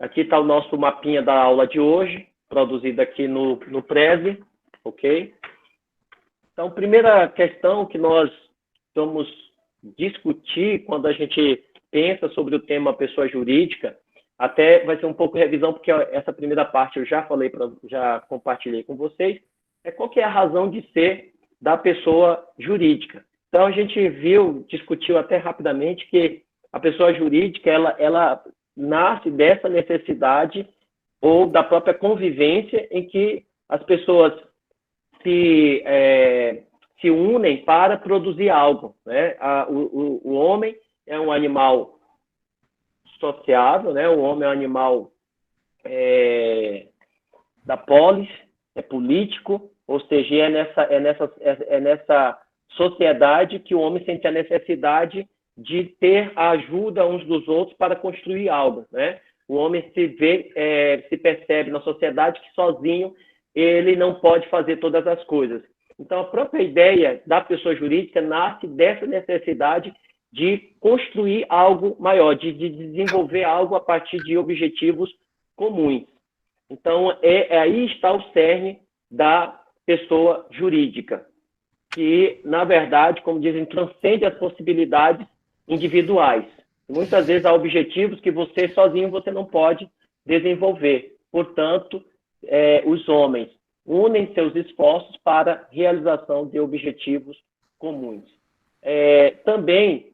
Aqui está o nosso mapinha da aula de hoje, produzido aqui no Prezi, ok? Então, primeira questão que nós vamos discutir quando a gente pensa sobre o tema pessoa jurídica, até vai ser um pouco revisão, porque essa primeira parte eu já falei, já compartilhei com vocês, é qual que é a razão de ser da pessoa jurídica. Então, a gente discutiu até rapidamente que a pessoa jurídica, ela nasce dessa necessidade ou da própria convivência em que as pessoas se unem para produzir algo, né? O homem é um animal sociável, né? O homem é um animal da polis, é político, ou seja, é nessa sociedade que o homem sente a necessidade de ter a ajuda uns dos outros para construir algo, né? O homem se percebe na sociedade que sozinho ele não pode fazer todas as coisas. Então, a própria ideia da pessoa jurídica nasce dessa necessidade de construir algo maior, de desenvolver algo a partir de objetivos comuns. Então, aí está o cerne da pessoa jurídica, que, na verdade, como dizem, transcende as possibilidades individuais. Muitas vezes há objetivos que você sozinho você não pode desenvolver. Portanto, os homens unem seus esforços para a realização de objetivos comuns. Também,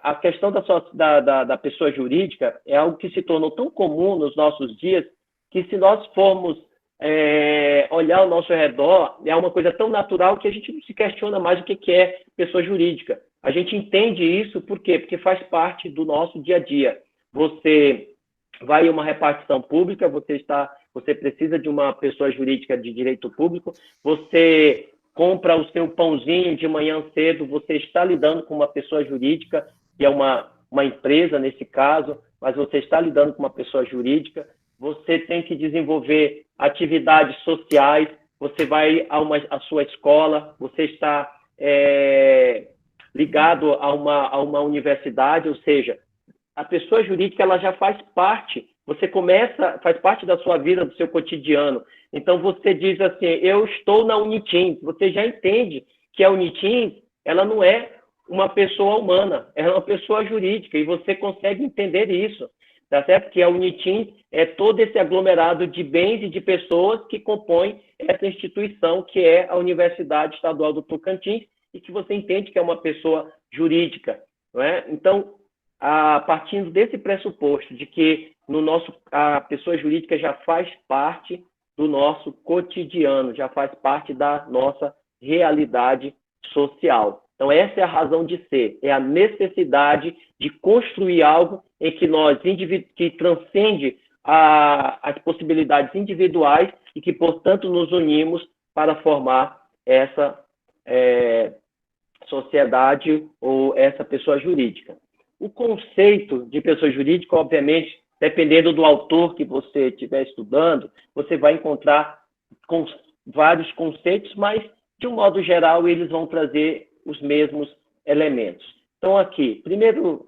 a questão da pessoa jurídica é algo que se tornou tão comum nos nossos dias que, se nós formos olhar ao nosso redor, é uma coisa tão natural que a gente não se questiona mais o que é pessoa jurídica. A gente entende isso, por quê? Porque faz parte do nosso dia a dia. Você vai em uma repartição pública, você precisa de uma pessoa jurídica de direito público, você compra o seu pãozinho de manhã cedo, você está lidando com uma pessoa jurídica, que é uma empresa nesse caso, mas você está lidando com uma pessoa jurídica, você tem que desenvolver atividades sociais, você vai à sua escola, você está ligado a uma universidade, ou seja, a pessoa jurídica ela já faz parte, faz parte da sua vida, do seu cotidiano. Então, você diz assim, eu estou na Unitins, você já entende que a Unitins, ela não é uma pessoa humana, ela é uma pessoa jurídica, e você consegue entender isso, tá certo? Que a Unitins é todo esse aglomerado de bens e de pessoas que compõem essa instituição, que é a Universidade Estadual do Tocantins, e que você entende que é uma pessoa jurídica, não é? Então, partindo desse pressuposto de que a pessoa jurídica já faz parte do nosso cotidiano, já faz parte da nossa realidade social. Então, essa é a razão de ser, é a necessidade de construir algo em que transcende as possibilidades individuais e que, portanto, nos unimos para formar essa sociedade ou essa pessoa jurídica. O conceito de pessoa jurídica, obviamente, dependendo do autor que você estiver estudando, você vai encontrar vários conceitos, mas, de um modo geral, eles vão trazer os mesmos elementos. Então, aqui, primeiro,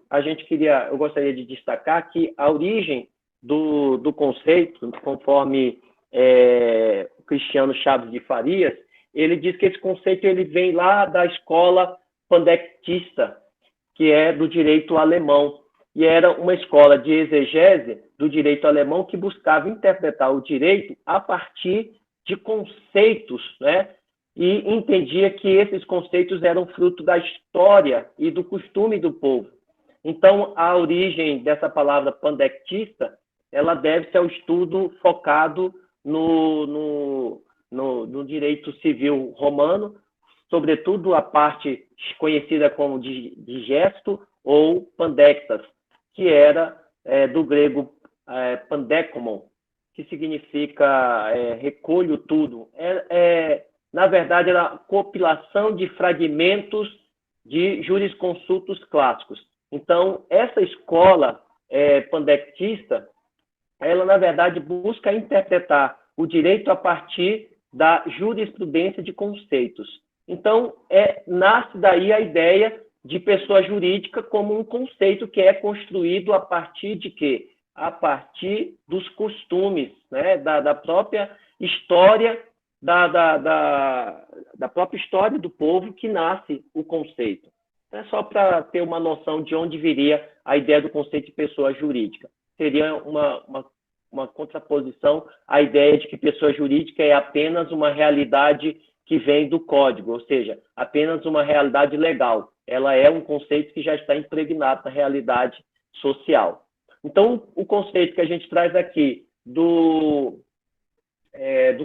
eu gostaria de destacar que a origem do conceito, conforme o Cristiano Chaves de Farias, ele diz que esse conceito ele vem lá da escola pandectista, que é do direito alemão, e era uma escola de exegese do direito alemão que buscava interpretar o direito a partir de conceitos, né? E entendia que esses conceitos eram fruto da história e do costume do povo. Então, a origem dessa palavra pandectista, ela deve-se ao estudo focado no direito civil romano, sobretudo a parte conhecida como de gesto ou pandectas, que era do grego pandekomon, que significa recolho tudo. Na verdade, era a compilação de fragmentos de jurisconsultos clássicos. Então, essa escola pandectista, ela, na verdade, busca interpretar o direito a partir da jurisprudência de conceitos. Então, nasce daí a ideia de pessoa jurídica como um conceito que é construído a partir de quê? a partir dos costumes, né, da própria história da própria história do povo que nasce o conceito. É só para ter uma noção de onde viria a ideia do conceito de pessoa jurídica. Seria uma contraposição à ideia de que pessoa jurídica é apenas uma realidade que vem do código, ou seja, apenas uma realidade legal. Ela é um conceito que já está impregnado na realidade social. Então, o conceito que a gente traz aqui do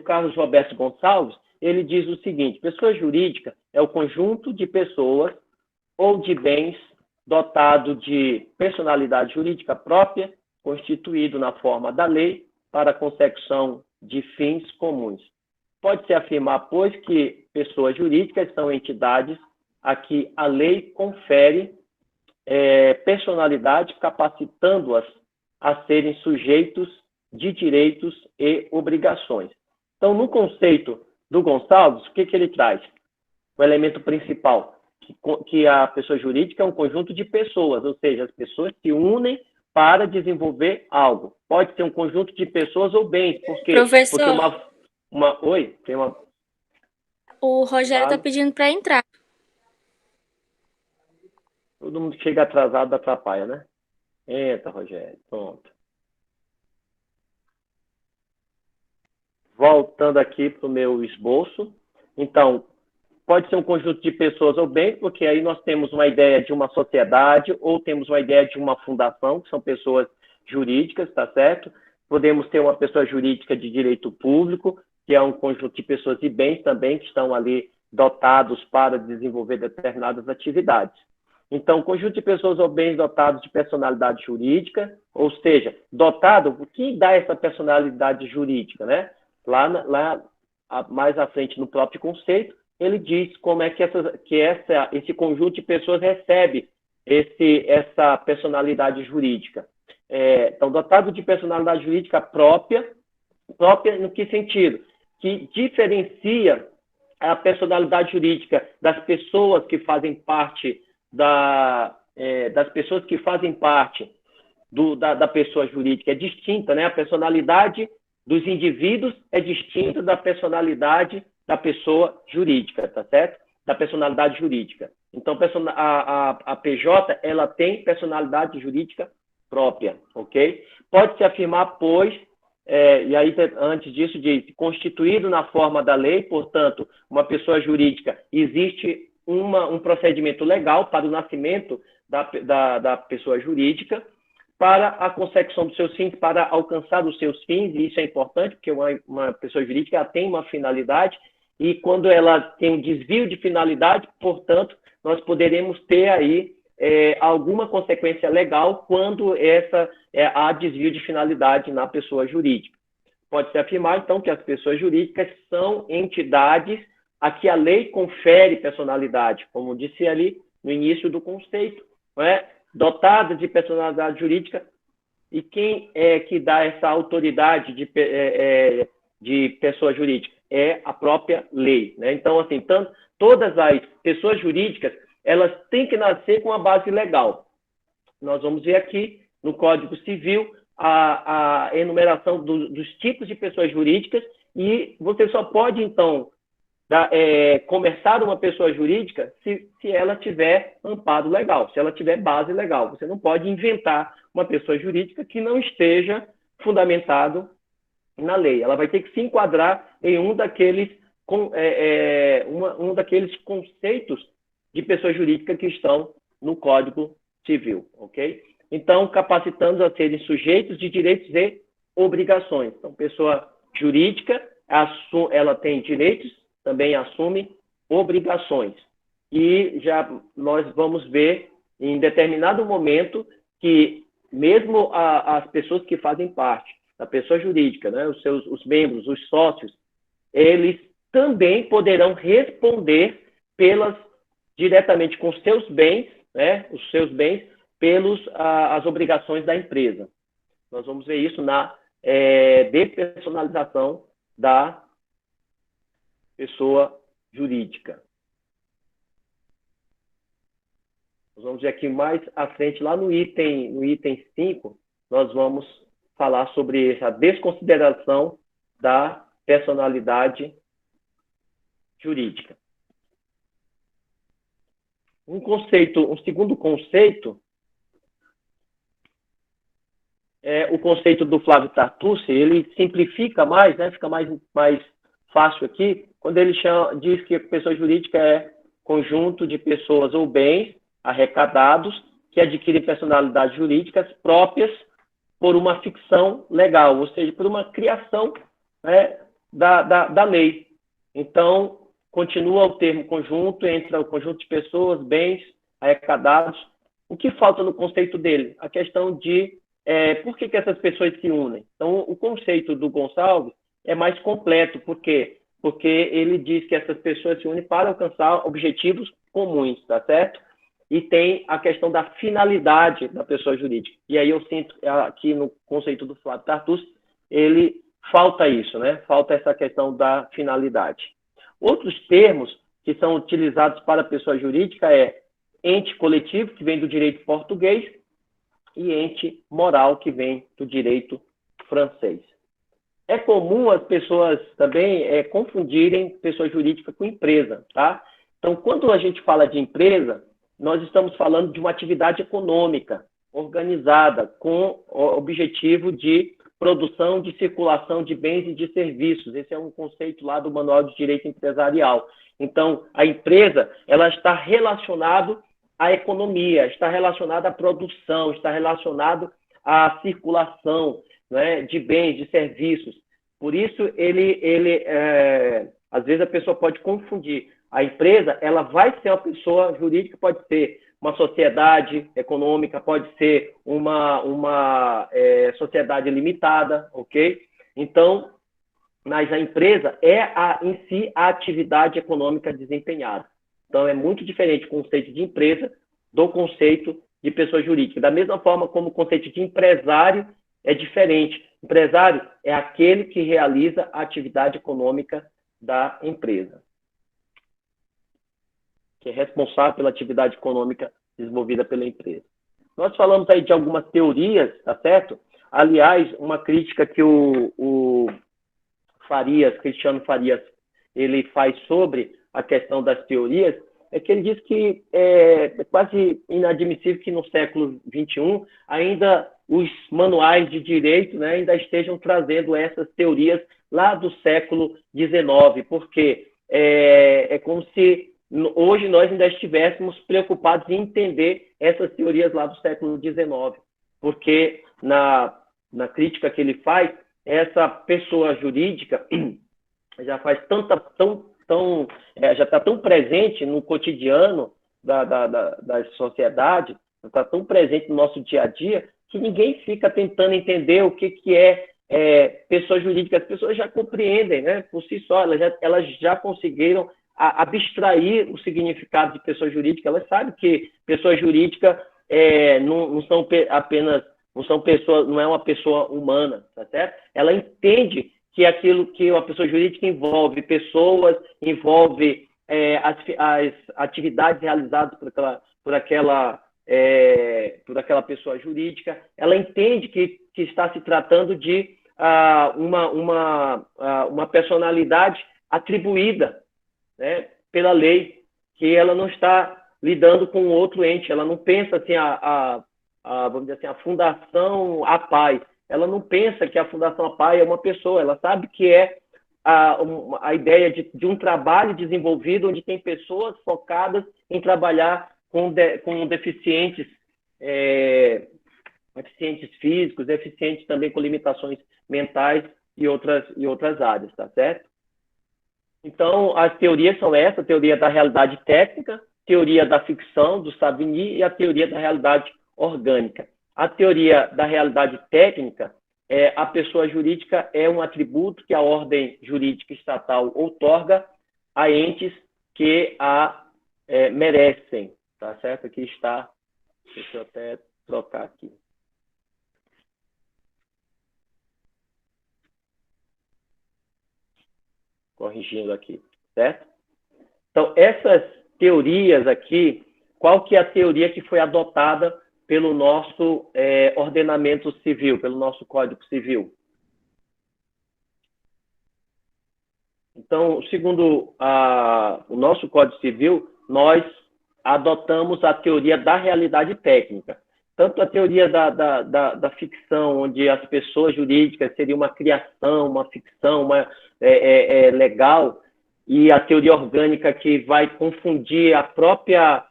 Carlos Roberto Gonçalves, ele diz o seguinte: pessoa jurídica é o conjunto de pessoas ou de bens dotado de personalidade jurídica própria, constituído na forma da lei para a consecução de fins comuns. Pode-se afirmar, pois, que pessoas jurídicas são entidades a que a lei confere personalidade, capacitando-as a serem sujeitos de direitos e obrigações. Então, no conceito do Gonçalves, o que ele traz? O elemento principal, que a pessoa jurídica é um conjunto de pessoas, ou seja, as pessoas se unem para desenvolver algo. Pode ser um conjunto de pessoas ou bens, porque Professor, Oi, tem uma... o Rogério está pedindo para entrar. Todo mundo que chega atrasado atrapalha, né? Entra, Rogério, pronto. Voltando aqui para o meu esboço. Então, pode ser um conjunto de pessoas ou bens, porque aí nós temos uma ideia de uma sociedade ou temos uma ideia de uma fundação, que são pessoas jurídicas, tá certo? Podemos ter uma pessoa jurídica de direito público, que é um conjunto de pessoas e bens também que estão ali dotados para desenvolver determinadas atividades. Então, conjunto de pessoas ou bens dotados de personalidade jurídica, ou seja, dotado, o que dá essa personalidade jurídica, né? Lá mais à frente no próprio conceito, ele diz como é que esse conjunto de pessoas recebe essa personalidade jurídica. Então, dotado de personalidade jurídica própria no que sentido? Que diferencia a personalidade jurídica das pessoas que fazem parte das pessoas que fazem parte da pessoa jurídica. É distinta, né? A personalidade dos indivíduos é distinta da personalidade da pessoa jurídica, tá certo? Da personalidade jurídica. Então, a PJ, ela tem personalidade jurídica própria, ok? Pode-se afirmar, pois, e aí, antes disso, diz, constituído na forma da lei, portanto, uma pessoa jurídica, existe um procedimento legal para o nascimento da pessoa jurídica, para a consecução dos seus fins, para alcançar os seus fins, e isso é importante, porque uma pessoa jurídica ela tem uma finalidade, e quando ela tem um desvio de finalidade, portanto, nós poderemos ter aí alguma consequência legal quando há desvio de finalidade na pessoa jurídica. Pode-se afirmar, então, que as pessoas jurídicas são entidades a que a lei confere personalidade, como disse ali no início do conceito, não é? Dotadas de personalidade jurídica, e quem é que dá essa autoridade de pessoa jurídica? É a própria lei, né? Então, assim, todas as pessoas jurídicas, elas têm que nascer com a base legal. Nós vamos ver aqui no Código Civil a enumeração dos tipos de pessoas jurídicas, e você só pode, então, começar uma pessoa jurídica se ela tiver amparo legal, se ela tiver base legal. Você não pode inventar uma pessoa jurídica que não esteja fundamentado na lei. Ela vai ter que se enquadrar em um daqueles conceitos de pessoa jurídica que estão no Código Civil, ok? Então, capacitando a serem sujeitos de direitos e obrigações. Então, pessoa jurídica, ela tem direitos, também assume obrigações. E já nós vamos ver em determinado momento que mesmo as pessoas que fazem parte da pessoa jurídica, né, os membros, os sócios, eles também poderão responder diretamente com seus bens, né, os seus bens, as obrigações da empresa. Nós vamos ver isso na depersonalização da pessoa jurídica. Nós vamos ver aqui mais à frente, lá no item 5, nós vamos falar sobre essa desconsideração da personalidade jurídica. Um segundo conceito é o conceito do Flávio Tartucci. Ele simplifica mais, né? Fica mais fácil aqui, quando ele diz que a pessoa jurídica é conjunto de pessoas ou bens arrecadados que adquirem personalidades jurídicas próprias por uma ficção legal, ou seja, por uma criação, né, da lei. Então, continua o termo conjunto, entra o conjunto de pessoas, bens arrecadados. O que falta no conceito dele? A questão de por que essas pessoas se unem. Então, o conceito do Gonçalves é mais completo. Por quê? Porque ele diz que essas pessoas se unem para alcançar objetivos comuns, tá certo? E tem a questão da finalidade da pessoa jurídica. E aí eu sinto aqui no conceito do Flávio Tartucci, ele falta isso, né? Falta essa questão da finalidade. Outros termos que são utilizados para a pessoa jurídica é ente coletivo, que vem do direito português, e ente moral, que vem do direito francês. É comum as pessoas também confundirem pessoa jurídica com empresa, tá? Então, quando a gente fala de empresa, nós estamos falando de uma atividade econômica organizada com o objetivo de produção, de circulação de bens e de serviços. Esse é um conceito lá do Manual de Direito Empresarial. Então, a empresa, ela está relacionada à economia, está relacionada à produção, está relacionada à circulação, né, de bens, de serviços. Por isso, às vezes a pessoa pode confundir. A empresa, ela vai ser uma pessoa jurídica, pode ser uma sociedade econômica, pode ser uma sociedade limitada, ok? Então, mas a empresa é em si a atividade econômica desempenhada. Então, é muito diferente o conceito de empresa do conceito de pessoa jurídica. Da mesma forma como o conceito de empresário é diferente. Empresário é aquele que realiza a atividade econômica da empresa, que é responsável pela atividade econômica desenvolvida pela empresa. Nós falamos aí de algumas teorias, tá certo? Aliás, uma crítica que o Cristiano Farias, ele faz sobre a questão das teorias, é que ele diz que é quase inadmissível que no século XXI ainda os manuais de direito, né, ainda estejam trazendo essas teorias lá do século XIX, porque é como se hoje nós ainda estivéssemos preocupados em entender essas teorias lá do século XIX, porque na crítica que ele faz, essa pessoa jurídica já faz já está tão presente no cotidiano da sociedade, está tão presente no nosso dia a dia, que ninguém fica tentando entender o que é pessoa jurídica. As pessoas já compreendem, né, por si só, elas já conseguiram abstrair o significado de pessoa jurídica. Elas sabem que pessoa jurídica não são apenas, não é uma pessoa humana, tá certo? Ela entende que aquilo que uma pessoa jurídica envolve pessoas, envolve as atividades realizadas por aquela pessoa jurídica. Ela entende que está se tratando de uma personalidade atribuída, né, pela lei, que ela não está lidando com outro ente. Ela não pensa assim, vamos dizer assim, a Fundação APAI. Ela não pensa que a Fundação APAI é uma pessoa. Ela sabe que é a ideia de um trabalho desenvolvido onde tem pessoas focadas em trabalhar com deficientes, deficientes físicos, deficientes também com limitações mentais e outras áreas, tá certo? Então, as teorias são essas: a teoria da realidade técnica, teoria da ficção, do Savigny, e a teoria da realidade orgânica. A teoria da realidade técnica, a pessoa jurídica é um atributo que a ordem jurídica estatal outorga a entes que a merecem, tá certo? Aqui está, deixa eu até trocar aqui. Corrigindo aqui, certo? Então, essas teorias aqui, qual que é a teoria que foi adotada pelo nosso ordenamento civil, pelo nosso Código Civil. Então, segundo o nosso Código Civil, nós adotamos a teoria da realidade técnica. Tanto a teoria da ficção, onde as pessoas jurídicas seriam uma criação, uma ficção legal, e a teoria orgânica que vai confundir a própria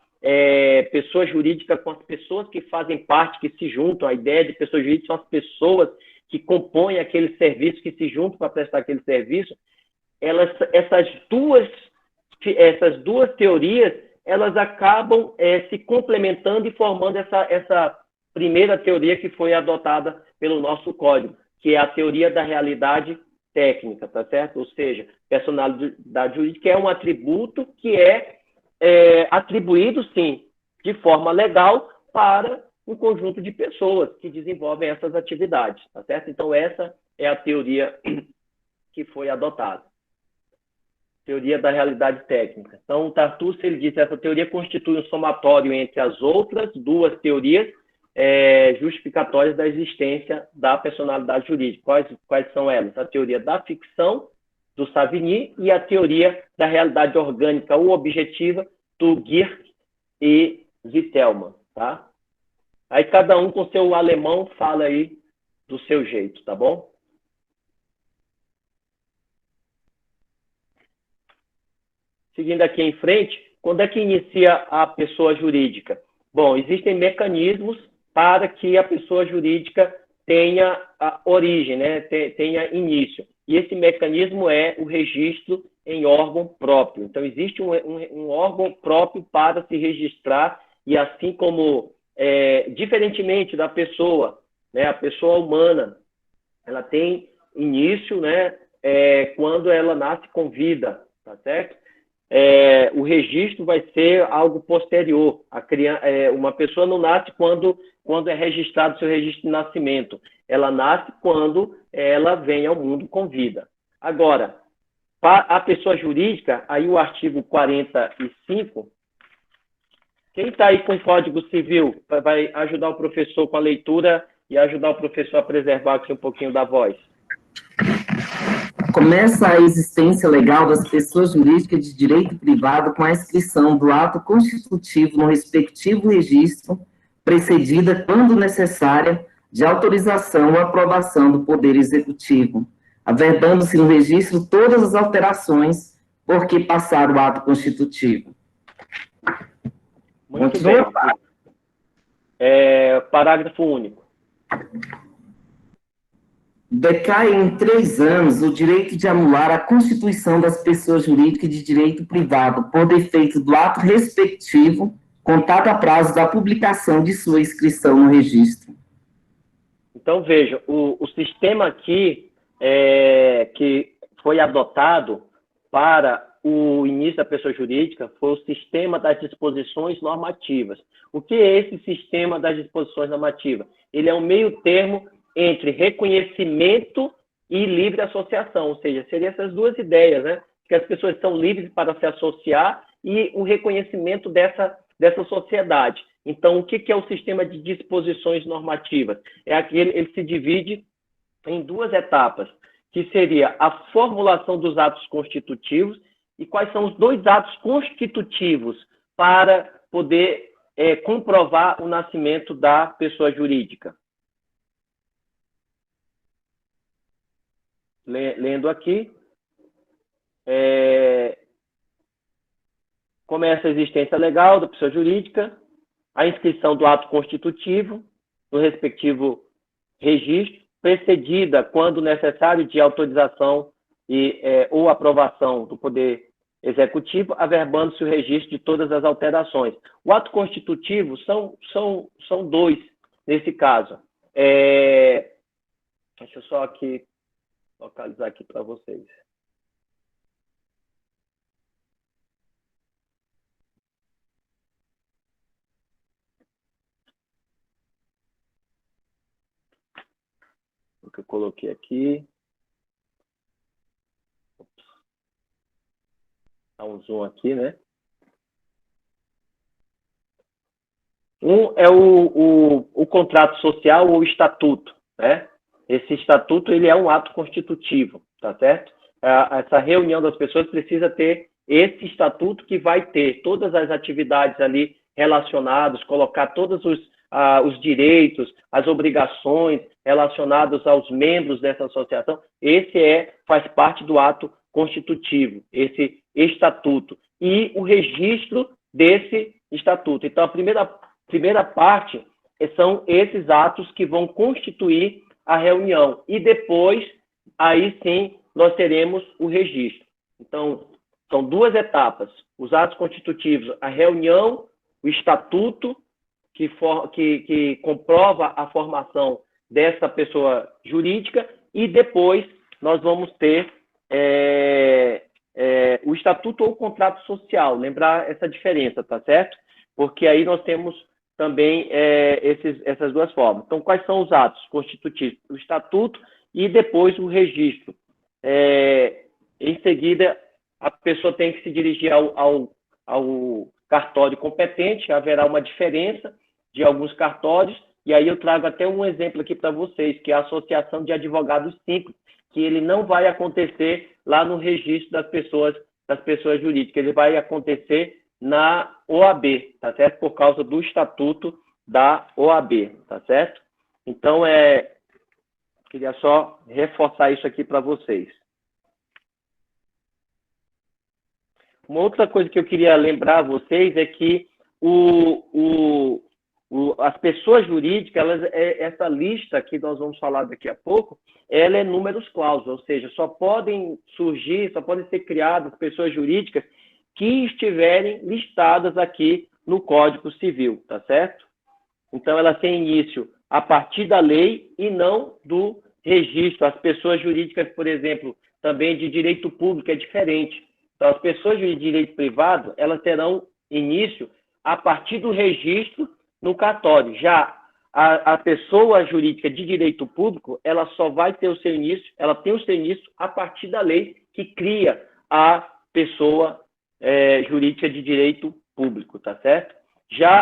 pessoa jurídica com as pessoas que fazem parte, que se juntam. A ideia de pessoa jurídica são as pessoas que compõem aquele serviço, que se juntam para prestar aquele serviço. Essas duas teorias, elas acabam se complementando e formando essa primeira teoria que foi adotada pelo nosso código, que é a teoria da realidade técnica, tá certo? Ou seja, personalidade jurídica é um atributo que é atribuído, sim, de forma legal para um conjunto de pessoas que desenvolvem essas atividades, tá certo? Então, essa é a teoria que foi adotada. Teoria da realidade técnica. Então, o Tartucci, ele diz que essa teoria constitui um somatório entre as outras duas teorias justificatórias da existência da personalidade jurídica. Quais são elas? A teoria da ficção, do Savigny, e a teoria da realidade orgânica ou objetiva, do Girk e Zitelmann, tá? Aí cada um com seu alemão fala aí do seu jeito, tá bom? Seguindo aqui em frente, quando é que inicia a pessoa jurídica? Bom, existem mecanismos para que a pessoa jurídica tenha a origem, né? Tenha início. E esse mecanismo é o registro em órgão próprio. Então, existe um órgão próprio para se registrar, e assim como, diferentemente da pessoa, né? A pessoa humana, ela tem início, né? Quando ela nasce com vida, tá certo? O registro vai ser algo posterior. Uma pessoa não nasce quando é registrado seu registro de nascimento. Ela nasce quando ela vem ao mundo com vida. Agora, a pessoa jurídica, aí o artigo 45, quem está aí com o Código Civil vai ajudar o professor com a leitura e ajudar o professor a preservar aqui um pouquinho da voz. Começa a existência legal das pessoas jurídicas de direito privado com a inscrição do ato constitutivo no respectivo registro, precedida, quando necessária, de autorização ou aprovação do Poder Executivo, averbando-se no registro todas as alterações por que passar o ato constitutivo. Muito bem. Parágrafo único. Decai em 3 anos o direito de anular a constituição das pessoas jurídicas de direito privado por defeito do ato respectivo, contado a prazo da publicação de sua inscrição no registro. Então, veja, o sistema aqui que foi adotado para o início da pessoa jurídica foi o sistema das disposições normativas. O que é esse sistema das disposições normativas? Ele é um meio termo entre reconhecimento e livre associação, ou seja, seriam essas duas ideias, né? Que as pessoas são livres para se associar e o reconhecimento dessa sociedade. Então, o que é o sistema de disposições normativas? Ele se divide em 2 etapas, que seria a formulação dos atos constitutivos. E quais são os 2 atos constitutivos para poder comprovar o nascimento da pessoa jurídica? Lendo aqui, começa a existência legal da pessoa jurídica, a inscrição do ato constitutivo no respectivo registro, precedida, quando necessário, de autorização ou aprovação do Poder Executivo, averbando-se o registro de todas as alterações. O ato constitutivo são 2, nesse caso. Deixa eu só aqui localizar aqui para vocês. O que eu coloquei aqui. Dá um zoom aqui, né? Um é o contrato social ou estatuto, né? Esse estatuto, ele é um ato constitutivo, tá certo? Essa reunião das pessoas precisa ter esse estatuto que vai ter todas as atividades ali relacionadas, colocar todos os direitos, as obrigações relacionadas aos membros dessa associação. Esse faz parte do ato constitutivo, esse estatuto, e o registro desse estatuto. Então, a primeira parte são esses atos que vão constituir a reunião, e depois, aí sim, nós teremos o registro. Então, são duas etapas, os atos constitutivos, a reunião, o estatuto, que comprova a formação dessa pessoa jurídica, e depois nós vamos ter o estatuto ou o contrato social, lembrar essa diferença, tá certo? Porque aí nós temos também essas duas formas. Então, quais são os atos constitutivos? O estatuto e depois o registro. Em seguida, a pessoa tem que se dirigir ao cartório competente, haverá uma diferença de alguns cartórios, e aí eu trago até um exemplo aqui para vocês, que é a Associação de Advogados Simples, que ele não vai acontecer lá no registro das pessoas jurídicas, ele vai acontecer na OAB, tá certo? Por causa do estatuto da OAB, tá certo? Então, queria só reforçar isso aqui para vocês. Uma outra coisa que eu queria lembrar a vocês é que as pessoas jurídicas, essa lista que nós vamos falar daqui a pouco, ela é números clausus, ou seja, só podem ser criadas pessoas jurídicas que estiverem listadas aqui no Código Civil, tá certo? Então, ela tem início a partir da lei e não do registro. As pessoas jurídicas, por exemplo, também de direito público é diferente. Então, as pessoas de direito privado, elas terão início a partir do registro no cartório. Já a pessoa jurídica de direito público, ela só vai ter o seu início, ela tem o seu início a partir da lei que cria a pessoa jurídica de direito público, tá certo? Já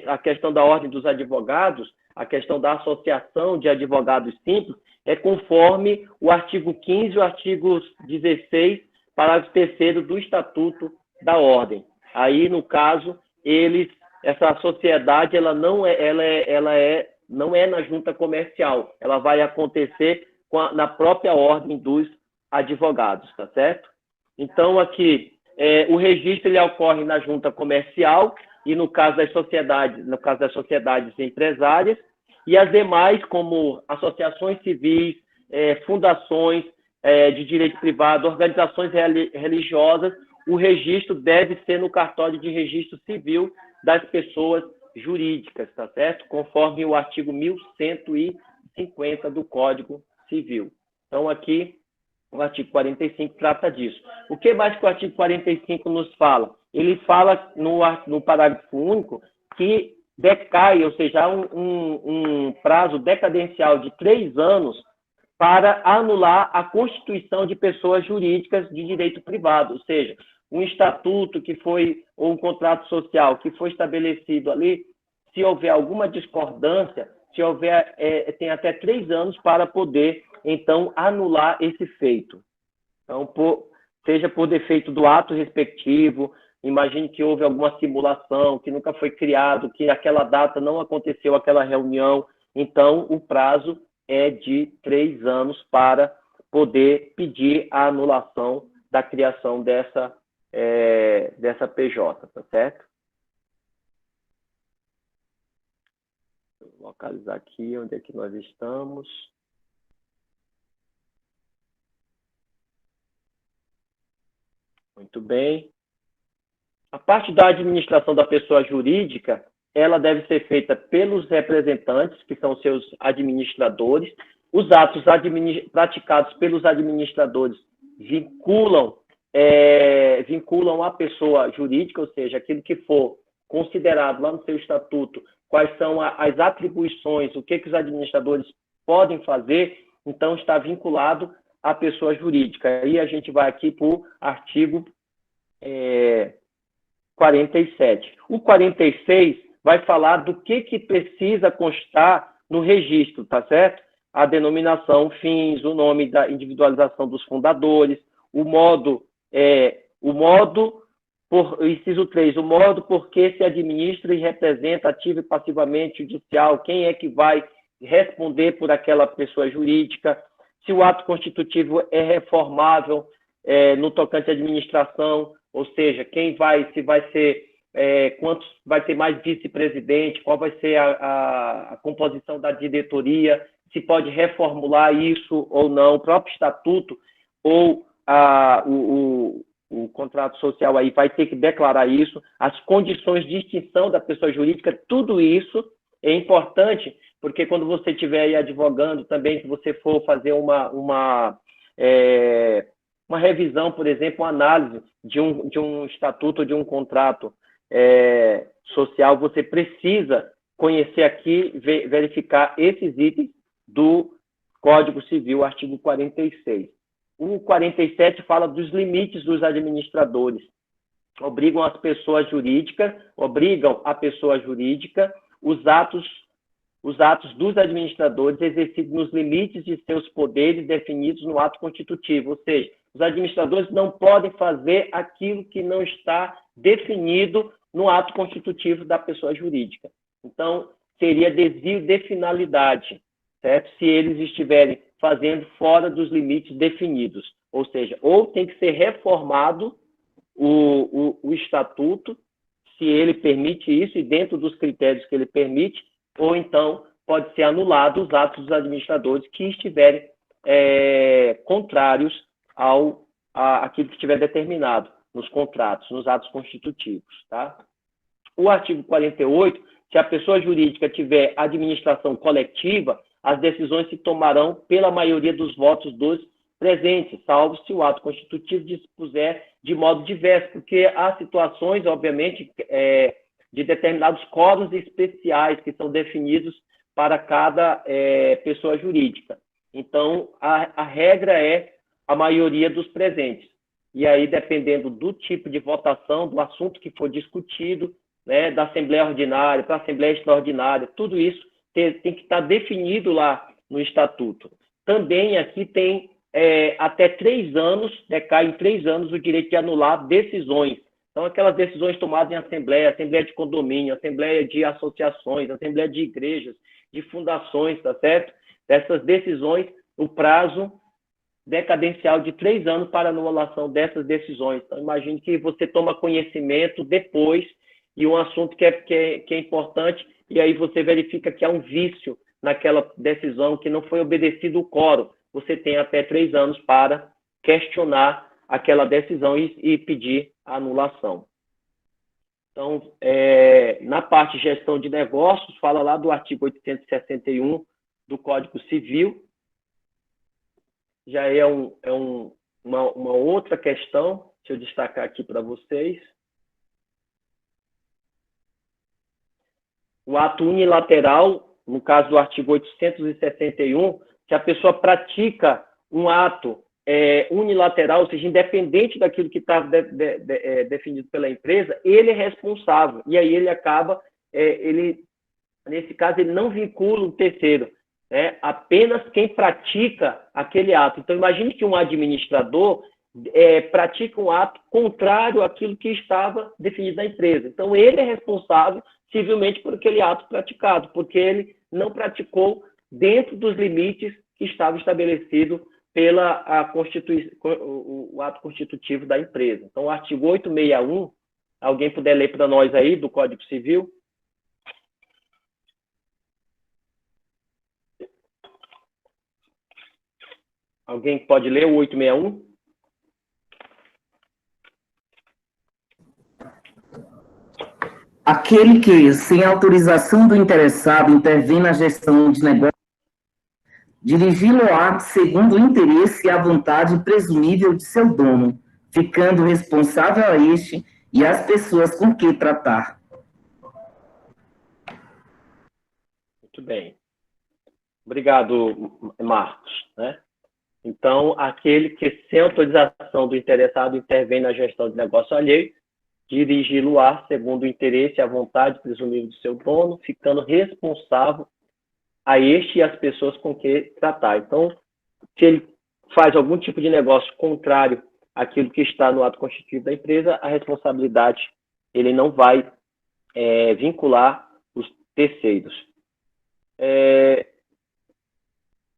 a questão da ordem dos advogados, a questão da associação de advogados simples, é conforme o artigo 15 e o artigo 16, parágrafo 3º do Estatuto da Ordem. Aí, no caso, essa sociedade, ela não é na junta comercial, ela vai acontecer na própria ordem dos advogados, tá certo? Então, aqui, o registro ele ocorre na junta comercial e no caso das sociedades empresárias, e as demais, como associações civis, fundações de direito privado, organizações religiosas, o registro deve ser no cartório de registro civil das pessoas jurídicas, tá certo? Conforme o artigo 1150 do Código Civil. Então, aqui, o artigo 45 trata disso. O que mais que o artigo 45 nos fala? Ele fala no parágrafo único que decai, ou seja, há um prazo decadencial de 3 anos para anular a constituição de pessoas jurídicas de direito privado, ou seja, um estatuto ou um contrato social que foi estabelecido ali, se houver alguma discordância, tem até 3 anos para poder, então, anular esse feito. Então, seja por defeito do ato respectivo, imagine que houve alguma simulação, que nunca foi criado, que aquela data não aconteceu, aquela reunião, então, o prazo é de 3 anos para poder pedir a anulação da criação dessa PJ, tá certo? Vou localizar aqui onde é que nós estamos. Muito bem. A parte da administração da pessoa jurídica, ela deve ser feita pelos representantes, que são seus administradores. Os atos praticados pelos administradores vinculam a pessoa jurídica, ou seja, aquilo que for considerado lá no seu estatuto, quais são as atribuições, o que os administradores podem fazer, então está vinculado à pessoa jurídica. Aí a gente vai aqui para o artigo 47. O 46 vai falar do que precisa constar no registro, tá certo? A denominação, fins, o nome da individualização dos fundadores, o modo, inciso 3, o modo por que se administra e representa ativo e passivamente judicial, quem é que vai responder por aquela pessoa jurídica, se o ato constitutivo é reformável no tocante à administração, ou seja, se vai ser, quantos vai ter mais vice-presidente, qual vai ser a composição da diretoria, se pode reformular isso ou não, o próprio estatuto ou o contrato social aí vai ter que declarar isso, as condições de extinção da pessoa jurídica, tudo isso é importante, porque quando você estiver aí advogando também, se você for fazer uma revisão, por exemplo, uma análise de um estatuto ou de um contrato social, você precisa conhecer aqui, verificar esses itens do Código Civil, artigo 46. O 47 fala dos limites dos administradores. Obrigam a pessoa jurídica, os atos dos administradores exercidos nos limites de seus poderes definidos no ato constitutivo. Ou seja, os administradores não podem fazer aquilo que não está definido no ato constitutivo da pessoa jurídica. Então, seria desvio de finalidade, certo? Se eles estiverem fazendo fora dos limites definidos. Ou seja, ou tem que ser reformado o estatuto, se ele permite isso, e dentro dos critérios que ele permite, ou então pode ser anulado os atos dos administradores que estiverem contrários àquilo que estiver determinado nos contratos, nos atos constitutivos. Tá? O artigo 48, se a pessoa jurídica tiver administração coletiva, as decisões se tomarão pela maioria dos votos dos presentes, salvo se o ato constitutivo dispuser de modo diverso, porque há situações, obviamente, de determinados quóruns especiais que são definidos para cada pessoa jurídica. Então, a regra é a maioria dos presentes. E aí, dependendo do tipo de votação, do assunto que for discutido, né, da Assembleia Ordinária para a Assembleia Extraordinária, tudo isso tem que estar definido lá no Estatuto. Também aqui tem até 3 anos, decai em 3 anos o direito de anular decisões. Então, aquelas decisões tomadas em assembleia de condomínio, assembleia de associações, assembleia de igrejas, de fundações, tá certo? Dessas decisões, o prazo decadencial de 3 anos para anulação dessas decisões. Então, imagine que você toma conhecimento depois e um assunto que é importante, e aí você verifica que há um vício naquela decisão, que não foi obedecido o quórum. Você tem até 3 anos para questionar aquela decisão e pedir a anulação. Então, na parte de gestão de negócios, fala lá do artigo 861 do Código Civil. Já é uma outra questão, deixa eu destacar aqui para vocês. O ato unilateral, no caso do artigo 861, que a pessoa pratica um ato unilateral, ou seja, independente daquilo que está definido pela empresa, ele é responsável. E aí ele acaba, nesse caso, ele não vincula o terceiro, né? Apenas quem pratica aquele ato. Então, imagine que um administrador pratica um ato contrário àquilo que estava definido na empresa. Então, ele é responsável civilmente por aquele ato praticado, porque ele não praticou dentro dos limites que estava estabelecido pela o ato constitutivo da empresa. Então, o artigo 861, alguém puder ler para nós aí, do Código Civil? Alguém pode ler o 861? Aquele que, sem autorização do interessado, intervém na gestão de negócio, dirigi-lo-á segundo o interesse e a vontade presumível de seu dono, ficando responsável a este e às pessoas com que tratar. Muito bem. Obrigado, Marcos. Né? Então, aquele que, sem autorização do interessado, intervém na gestão de negócio alheio, dirigi-lo-á segundo o interesse e a vontade presumível do seu dono, ficando responsável a este e às pessoas com que tratar. Então, se ele faz algum tipo de negócio contrário àquilo que está no ato constitutivo da empresa, a responsabilidade ele não vai vincular os terceiros.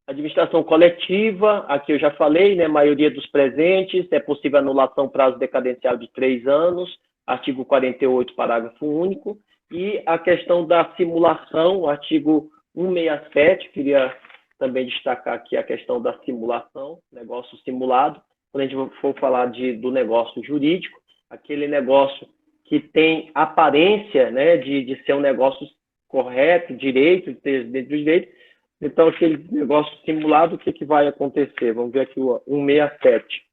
Administração coletiva, aqui eu já falei, né, maioria dos presentes, é possível anulação prazo decadencial de 3 anos, artigo 48, parágrafo único, e a questão da simulação, artigo 167, queria também destacar aqui a questão da simulação, negócio simulado, quando a gente for falar do negócio jurídico, aquele negócio que tem aparência, né, de ser um negócio correto, direito, dentro do direito. Então, aquele negócio simulado, o que vai acontecer? Vamos ver aqui o 167.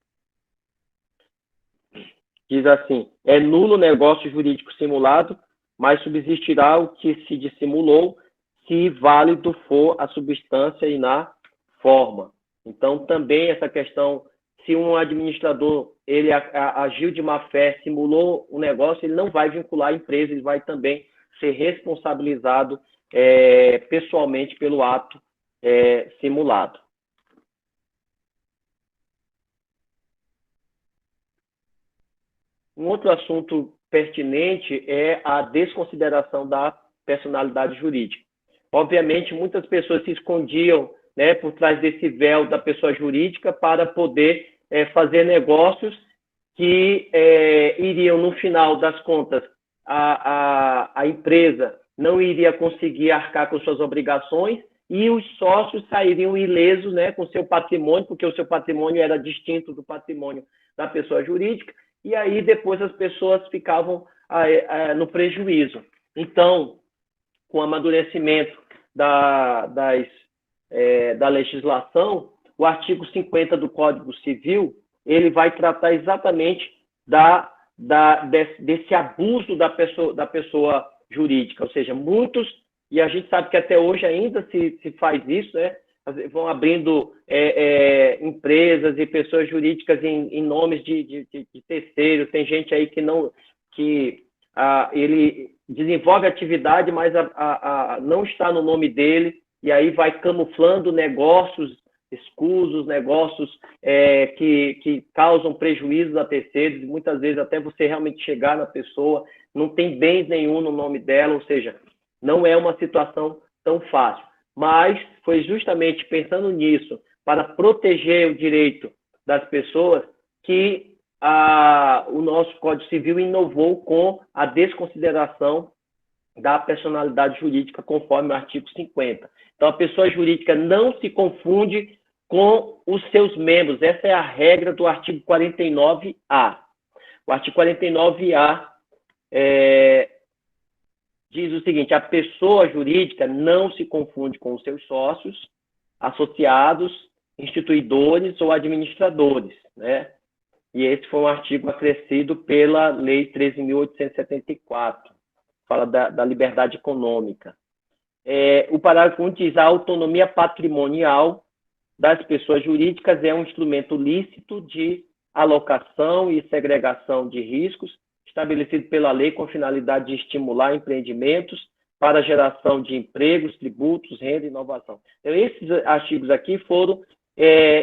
Diz assim, é nulo o negócio jurídico simulado, mas subsistirá o que se dissimulou, se válido for a substância e na forma. Então, também essa questão, se um administrador ele agiu de má fé, simulou o negócio, ele não vai vincular a empresa, ele vai também ser responsabilizado pessoalmente pelo ato simulado. Um outro assunto pertinente é a desconsideração da personalidade jurídica. Obviamente, muitas pessoas se escondiam, né, por trás desse véu da pessoa jurídica para poder fazer negócios que iriam, no final das contas, a empresa não iria conseguir arcar com suas obrigações e os sócios sairiam ilesos, né, com seu patrimônio, porque o seu patrimônio era distinto do patrimônio da pessoa jurídica, e aí depois as pessoas ficavam no prejuízo. Então, com o amadurecimento da legislação, o artigo 50 do Código Civil, ele vai tratar exatamente desse abuso da pessoa jurídica, ou seja, muitos, e a gente sabe que até hoje ainda se faz isso, né? Vão abrindo empresas e pessoas jurídicas em nomes de terceiros, tem gente aí que ele desenvolve atividade, mas não está no nome dele, e aí vai camuflando negócios escusos, negócios que causam prejuízos a terceiros, e muitas vezes até você realmente chegar na pessoa, não tem bens nenhum no nome dela, ou seja, não é uma situação tão fácil. Mas foi justamente pensando nisso, para proteger o direito das pessoas, que o nosso Código Civil inovou com a desconsideração da personalidade jurídica, conforme o artigo 50. Então, a pessoa jurídica não se confunde com os seus membros. Essa é a regra do artigo 49A. O artigo 49A diz o seguinte: a pessoa jurídica não se confunde com os seus sócios, associados, instituidores ou administradores, né? E esse foi um artigo acrescido pela Lei 13.874, fala da liberdade econômica. O parágrafo 1 diz: a autonomia patrimonial das pessoas jurídicas é um instrumento lícito de alocação e segregação de riscos, estabelecido pela lei com finalidade de estimular empreendimentos para a geração de empregos, tributos, renda e inovação. Então, esses artigos aqui foram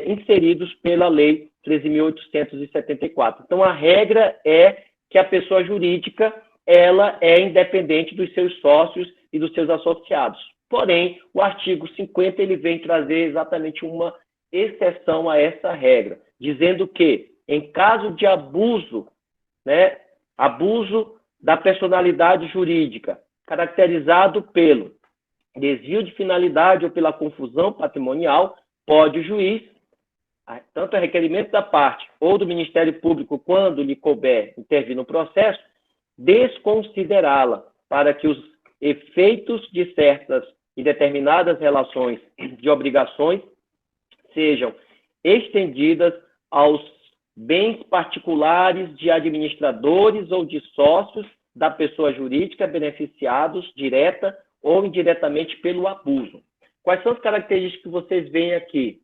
inseridos pela Lei 13.874. Então, a regra é que a pessoa jurídica ela é independente dos seus sócios e dos seus associados. Porém, o artigo 50 ele vem trazer exatamente uma exceção a essa regra, dizendo que, em caso de abuso, né, abuso da personalidade jurídica, caracterizado pelo desvio de finalidade ou pela confusão patrimonial, pode o juiz, tanto a requerimento da parte ou do Ministério Público, quando lhe couber intervir no processo, desconsiderá-la para que os efeitos de certas e determinadas relações de obrigações sejam estendidas aos bens particulares de administradores ou de sócios da pessoa jurídica beneficiados direta ou indiretamente pelo abuso. Quais são as características que vocês veem aqui?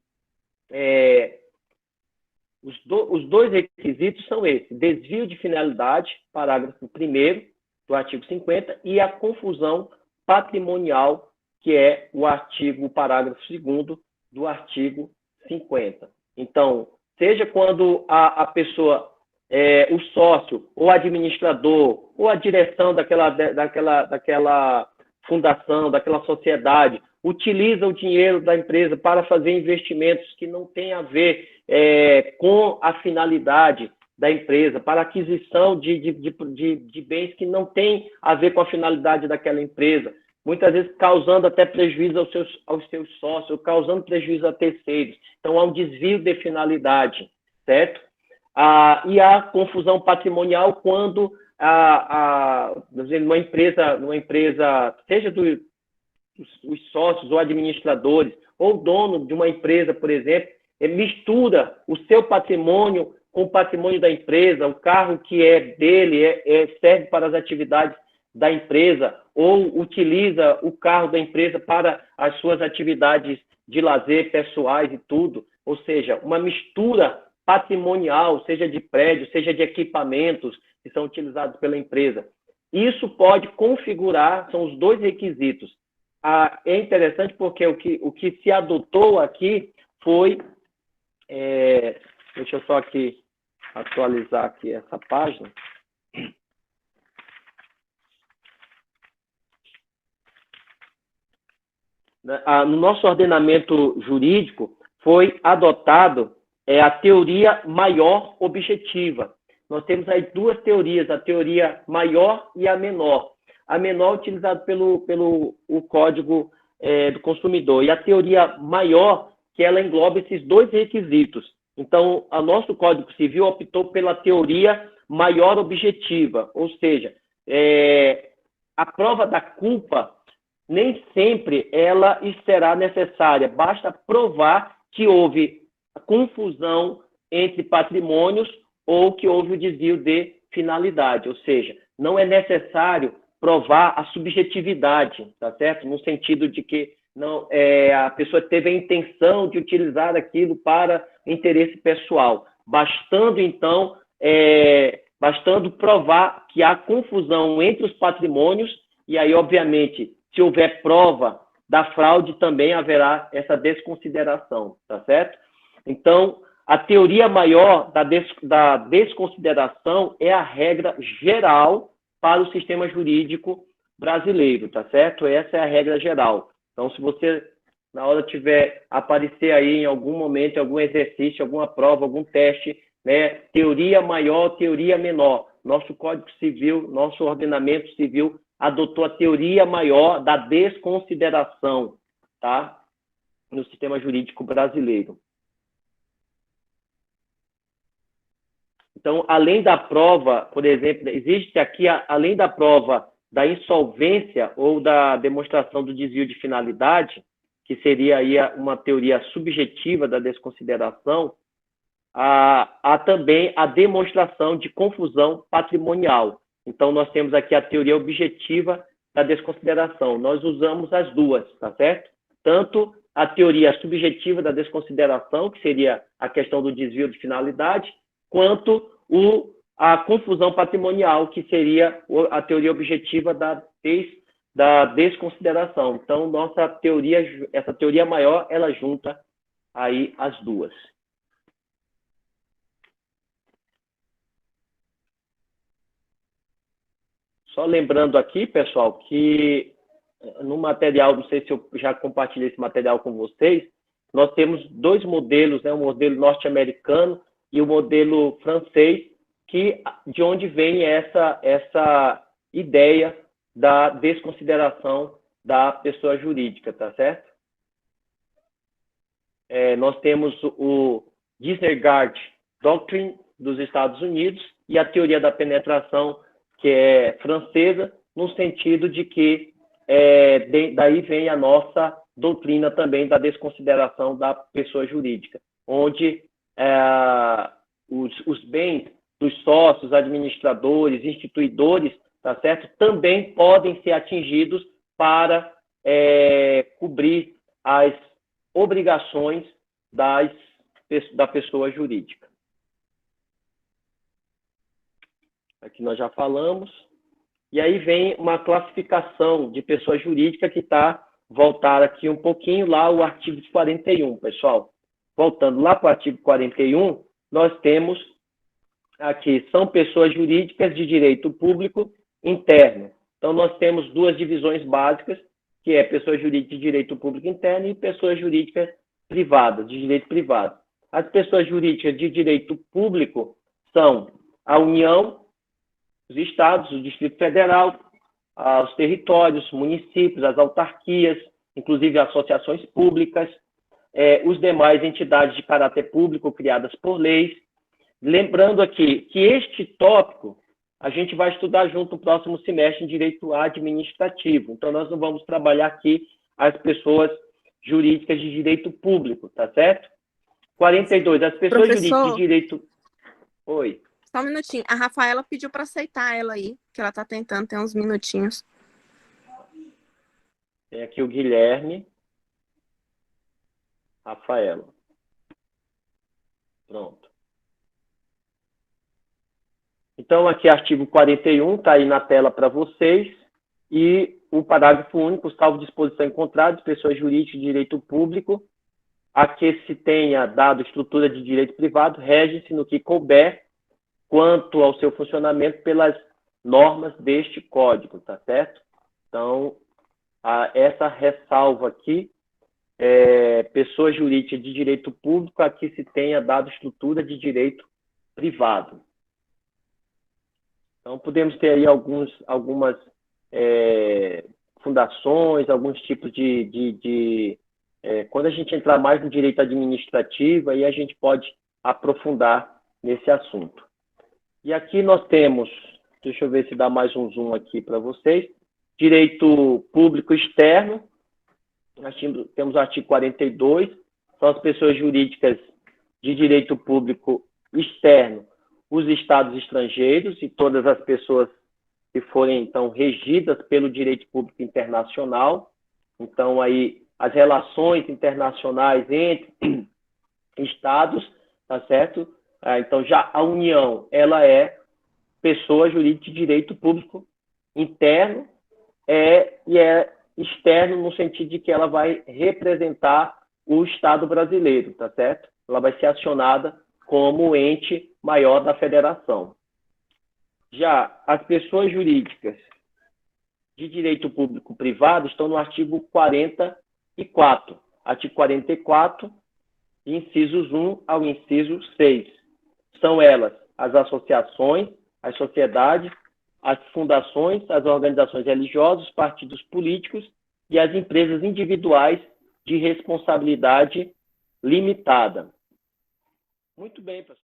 Os dois requisitos são esses: desvio de finalidade, parágrafo 1º do artigo 50, e a confusão patrimonial, que é o parágrafo 2º do artigo 50. Então, seja quando a pessoa, o sócio, ou administrador, ou a direção daquela fundação, daquela sociedade, utiliza o dinheiro da empresa para fazer investimentos que não têm a ver com a finalidade da empresa, para aquisição de bens que não têm a ver com a finalidade daquela empresa, muitas vezes causando até prejuízo aos seus sócios, causando prejuízo a terceiros. Então, há um desvio de finalidade, certo? E a confusão patrimonial quando numa empresa, seja os sócios ou administradores, ou dono de uma empresa, por exemplo, mistura o seu patrimônio com o patrimônio da empresa, o carro que é dele serve para as atividades da empresa, ou utiliza o carro da empresa para as suas atividades de lazer pessoais e tudo, ou seja, uma mistura patrimonial, seja de prédios, seja de equipamentos que são utilizados pela empresa. Isso pode configurar, são os dois requisitos. É interessante porque o que se adotou aqui foi, deixa eu só aqui atualizar aqui essa página. No nosso ordenamento jurídico foi adotado a teoria maior objetiva. Nós temos aí duas teorias, a teoria maior e a menor. A menor utilizada pelo Código do Consumidor, e a teoria maior, que ela engloba esses dois requisitos. Então, o nosso Código Civil optou pela teoria maior objetiva, ou seja, a prova da culpa nem sempre ela será necessária, basta provar que houve confusão entre patrimônios ou que houve o desvio de finalidade, ou seja, não é necessário provar a subjetividade, tá certo? No sentido de que não, a pessoa teve a intenção de utilizar aquilo para interesse pessoal, bastando então, bastando provar que há confusão entre os patrimônios, e aí, obviamente, se houver prova da fraude, também haverá essa desconsideração, tá certo? Então, a teoria maior da desconsideração é a regra geral para o sistema jurídico brasileiro, tá certo? Essa é a regra geral. Então, se você, na hora tiver aparecer aí em algum momento, algum exercício, alguma prova, algum teste, né, teoria maior, teoria menor, nosso Código Civil, nosso ordenamento civil adotou a teoria maior da desconsideração, tá? No sistema jurídico brasileiro. Então, além da prova, por exemplo, existe aqui, além da prova da insolvência ou da demonstração do desvio de finalidade, que seria aí uma teoria subjetiva da desconsideração, há também a demonstração de confusão patrimonial. Então, nós temos aqui a teoria objetiva da desconsideração. Nós usamos as duas, tá certo? Tanto a teoria subjetiva da desconsideração, que seria a questão do desvio de finalidade, quanto a confusão patrimonial, que seria a teoria objetiva da desconsideração. Então, essa teoria maior, ela junta aí as duas. Só lembrando aqui, pessoal, que no material, não sei se eu já compartilhei esse material com vocês, nós temos dois modelos, né, o modelo norte-americano e o modelo francês, de onde vem essa ideia da desconsideração da pessoa jurídica, tá certo? Nós temos o Disregard Doctrine dos Estados Unidos e a teoria da penetração, que é francesa, no sentido de que daí vem a nossa doutrina também da desconsideração da pessoa jurídica, onde os bens dos sócios, administradores, instituidores, tá certo? Também podem ser atingidos para cobrir as obrigações da pessoa jurídica. aqui nós já falamos. E aí vem uma classificação de pessoa jurídica que está voltar aqui um pouquinho lá o artigo 41, pessoal. Voltando lá para o artigo 41, nós temos aqui, são pessoas jurídicas de direito público interno. Então, nós temos duas divisões básicas, que é pessoa jurídica de direito público interno e pessoa jurídica privada, de direito privado. As pessoas jurídicas de direito público são a União, os estados, o Distrito Federal, os territórios, municípios, as autarquias, inclusive associações públicas, os demais entidades de caráter público criadas por leis. Lembrando aqui que este tópico a gente vai estudar junto no próximo semestre em direito administrativo. Então, nós não vamos trabalhar aqui as pessoas jurídicas de direito público, tá certo? 42, as pessoas jurídicas de direito... Oi. Só um minutinho. A Rafaela pediu para aceitar ela aí, que ela está tentando, tem uns minutinhos. Tem aqui o Guilherme. Rafaela. Pronto. Então, aqui artigo 41, está aí na tela para vocês, e o parágrafo único, salvo disposição em contrato, pessoa jurídica de direito público, a que se tenha dado estrutura de direito privado, rege-se no que couber, quanto ao seu funcionamento, pelas normas deste código, tá certo? Então, essa ressalva aqui, pessoa jurídica de direito público, a que se tenha dado estrutura de direito privado. Então, podemos ter aí algumas fundações, alguns tipos quando a gente entrar mais no direito administrativo, aí a gente pode aprofundar nesse assunto. E aqui nós temos, deixa eu ver se dá mais um zoom aqui para vocês, direito público externo, nós temos o artigo 42, são as pessoas jurídicas de direito público externo, os estados estrangeiros e todas as pessoas que forem, então, regidas pelo direito público internacional. Então, aí, as relações internacionais entre estados, tá certo? Então, já a União, ela é pessoa jurídica de direito público interno e é externo no sentido de que ela vai representar o Estado brasileiro, tá certo? Ela vai ser acionada como ente maior da federação. Já as pessoas jurídicas de direito público privado estão no artigo 44. Artigo 44, incisos 1 ao inciso 6. São elas as associações, as sociedades, as fundações, as organizações religiosas, os partidos políticos e as empresas individuais de responsabilidade limitada. Muito bem, pessoal.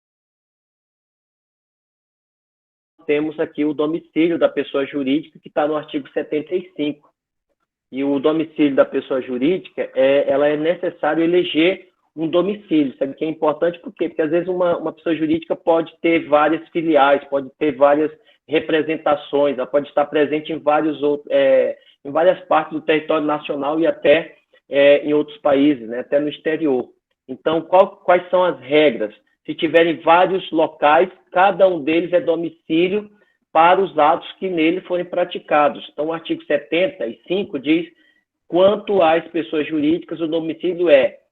Temos aqui o domicílio da pessoa jurídica, que está no artigo 75. E o domicílio da pessoa jurídica, ela é necessário eleger um domicílio. Sabe que é importante por quê? Porque, às vezes, uma pessoa jurídica pode ter várias filiais, pode ter várias representações, ela pode estar presente em várias partes do território nacional e até em outros países, né? Até no exterior. Então, quais são as regras? Se tiverem vários locais, cada um deles é domicílio para os atos que nele forem praticados. Então, o artigo 75 diz, quanto às pessoas jurídicas, o domicílio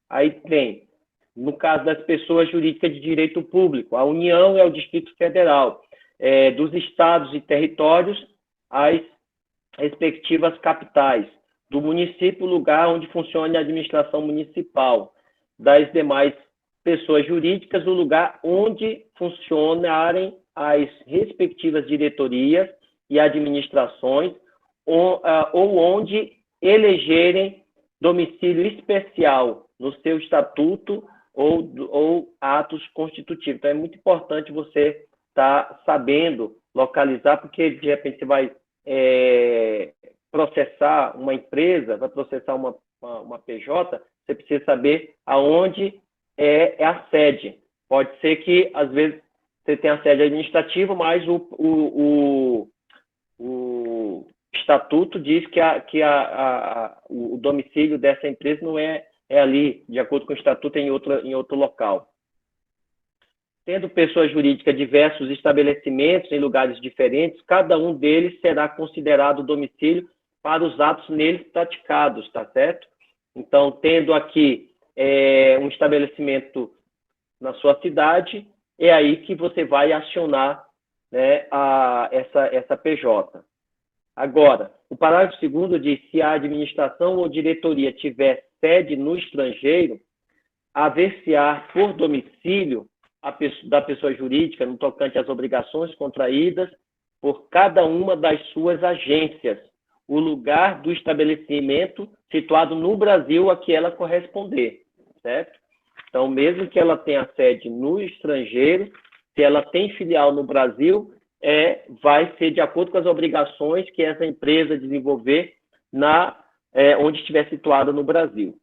aí tem, no caso das pessoas jurídicas de direito público, a União é o Distrito Federal, dos estados e territórios, as respectivas capitais, do município, lugar onde funcione a administração municipal, das demais pessoas jurídicas, o lugar onde funcionarem as respectivas diretorias e administrações, ou onde elegerem domicílio especial no seu estatuto ou atos constitutivos. Então, é muito importante você estar sabendo localizar, porque, de repente, você vai processar uma empresa, vai processar uma PJ, você precisa saber aonde é a sede. Pode ser que, às vezes, você tenha a sede administrativa, mas o estatuto diz que o domicílio dessa empresa não é ali, de acordo com o estatuto, é em outro local. tendo pessoa jurídica diversos estabelecimentos em lugares diferentes, cada um deles será considerado domicílio para os atos neles praticados, tá certo? Então, tendo aqui um estabelecimento na sua cidade, é aí que você vai acionar, né, essa PJ. Agora, o parágrafo 2º diz: se a administração ou diretoria tiver sede no estrangeiro, haver-se-á por domicílio da pessoa jurídica no tocante às obrigações contraídas por cada uma das suas agências, o lugar do estabelecimento situado no Brasil a que ela corresponder, certo? Então, mesmo que ela tenha sede no estrangeiro, se ela tem filial no Brasil, vai ser de acordo com as obrigações que essa empresa desenvolver onde estiver situada no Brasil.